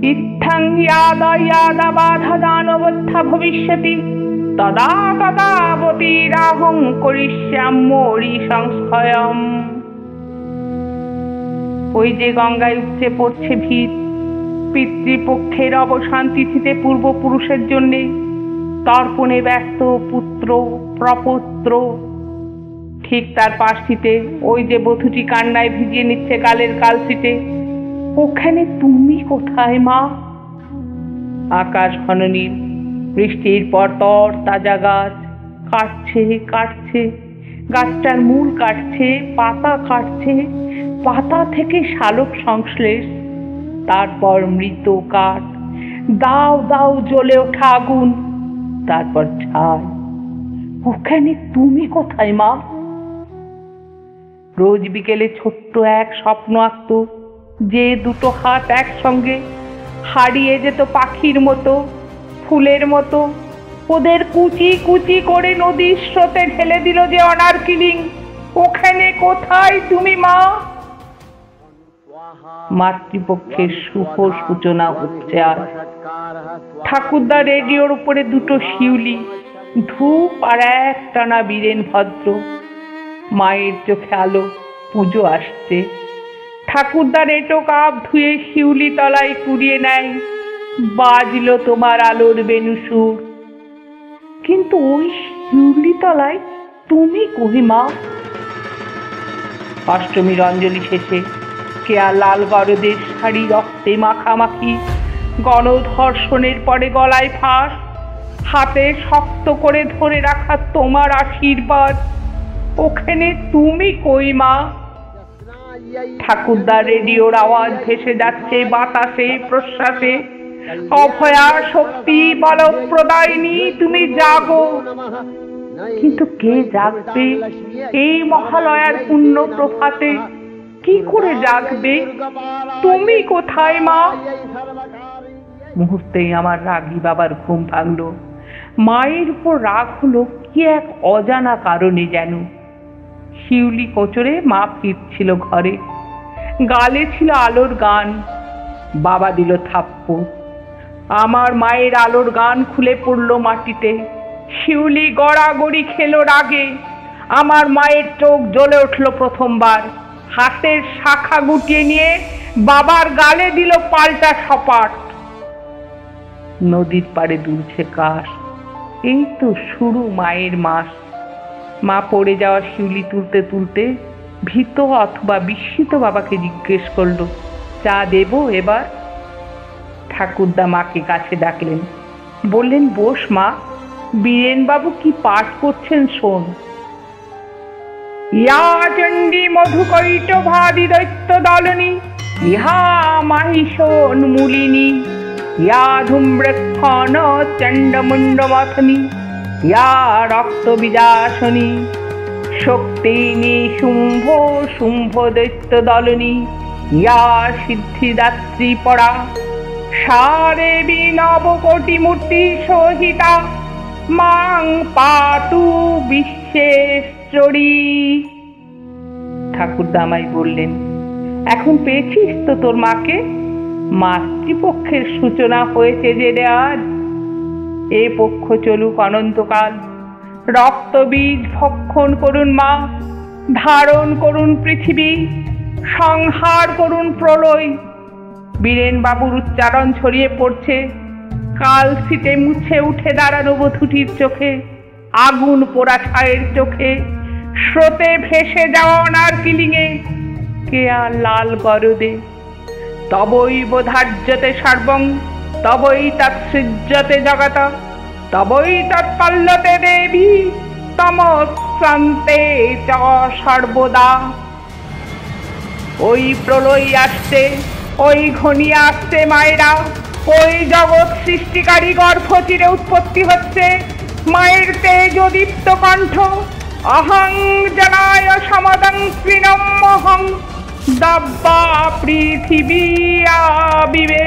इत्थं यादा यादा बाधादानवत्था भविष्यति तदा तदावतीराहं करिष्याम्यरि संस्थायाम्। ওই যে গঙ্গায় উপচে পড়ছে ভিড়, পিতৃপক্ষের অবসান তিথিতে পূর্বপুরুষের জন্যে তর্পণে ব্যস্ত পুত্র প্রপৌত্র। ঠিক তার পাশটিতে ওই যে বধূটি কান্নায় ভিজিয়ে নিচ্ছে গালের কালশিটে, ওখানে তুমি কোথায় মা? আকাশ ঘন নীল, বৃষ্টির পর তর তাজা গাছ কাটছে কাটছে, গাছটার মূল কাটছে, পাতা কাটছে, পাতা থেকে শালক সংশ্লেষ, তারপর মৃত কাঠ, দাও দাও জ্বলে ওঠা আগুন, তারপর ছাই। ওখানে তুমি কোথায় মা? রোজ বিকেলে ছোট্ট এক স্বপ্ন আঁকত, যে দুটো হাত একসঙ্গে হারিয়ে যেত পাখির মতো, ফুলের মতো, ওদের কুচি কুচি করে নদীর স্রোতে ঢেলে দিল যে অনারকিলিং। ওখানে কোথায় তুমি মা? মাতৃপক্ষের শুভ সূচনা হচ্ছে আজ। ঠাকুরদা রেডিওর উপরে দুটো শিউলি, ধূপ আর একটানা বীরেন ভদ্র। মায়ের চোখে আলো, পুজো আসছে। ঠাকুরদা রেটো কাপ ধুয়ে শিউলি তলায় কুড়িয়ে নেয়, বাজলো তোমার আলোর বেনুসুর। কিন্তু ওই শিউলি তলায় তুমি কই মা? অষ্টমীর অঞ্জলি শেষে কেয়া লাল গরদের শাড়ি রক্তে মাখামাখি, গণধর্ষণের পরে গলায় ফাঁস, হাতে শক্ত করে ধরে রাখা তোমার আশীর্বাদ, ওখানে তুমি কই মা? ঠাকুরদা রেডিওর আওয়াজ ভেসে যাচ্ছে বাতাসে প্রশ্বাসে, অভয়া শক্তি বলপ্রদায়িনী তুমি জাগো। কিন্তু কে জাগবে এই মহালয়ার পুণ্য প্রভাতে? কি করে জাগবে? তুমি কোথায় মা? মুহূর্তেই আমার রাগী বাবার ঘুম ভাঙল। মায়ের উপর রাগ হলো কি এক অজানা কারণে যেন। শিউলি কোচরে মা ফিরছিল ঘরে, গালে ছিল আলোর গান। বাবা দিল থাপ্পড়। আমার মায়ের আলোর গান খুলে পড়ল মাটিতে। শিউলি গড়াগড়ি খেলো রাগে। আমার মায়ের চোখ জ্বলে উঠল প্রথমবার। হাতের শাখা গুটিয়ে নিয়ে বাবার গালে দিল পাল্টা সপাট। নদীর পাড়ে দুলছে কাশ। এই তো শুরু মায়ের মাস। মা পড়ে যাওয়া শিউলি তুলতে তুলতে ভীত অথবা বিস্মিত বাবাকে জিজ্ঞেস করলো, চা দেব এবার? ঠাকুরদা মাকে কাছে ডাকলেন, বললেন, বস মা, বীরেনবাবু কি পাঠ করছেন শোন। ইয়া চণ্ডী মধুকৈট ভাদি দৈত্য দলনী, ইহা মাহিষোন্মূলিনী, ইয়া ধূম্রক্ষণ চণ্ডমুণ্ড মথনী, ইয়া রক্ত বিজাসনী, শক্তিনী শুম্ভ শুম্ভ দৈত্য দলনী, ইয়া সিদ্ধিদাত্রী পরা, সা দেবী নবকোটি মূর্তি সহিতা, মাং পাতু বিশ্বেশ্বরী। ঠাকুরদা আমায় বললেন, এখন পেয়েছিস তো তোর মাকে? মাতৃপক্ষের সূচনা হয়েছে যে আজ। এ পক্ষ চলুক অনন্তকাল। রক্তবীজ ভক্ষণ করুন মা, ধারণ করুন পৃথিবী, সংহার করুন প্রলয়। বীরেন বাবুর উচ্চারণ ছড়িয়ে পড়ছে। কাল শীতে মুছে উঠে দাঁড়ানো বধূটির চোখে, আগুন পোড়া ছায়ের চোখে, স্রোতে ভেসে যাওয়া অনারকিলিংয়ে, কেয়া লাল গরদে। তবই বোধার্যতে সর্বং, তবই তৎসৃজ্যতে জগত, তবই তৎপল্লতে দেবী, তমস্যান্তে চ সর্বদা। ওই প্রলয় আসছে, ওই ঘনিয়ে আসছে মায়েরা। ওই জগৎ সৃষ্টিকারী গর্ভ চিরে উৎপত্তি হচ্ছে। মায়ের তেজদীপ্ত কণ্ঠ, অহং জনায় সমদং তৃণমহং দব্বা পৃথিবী আবিবে।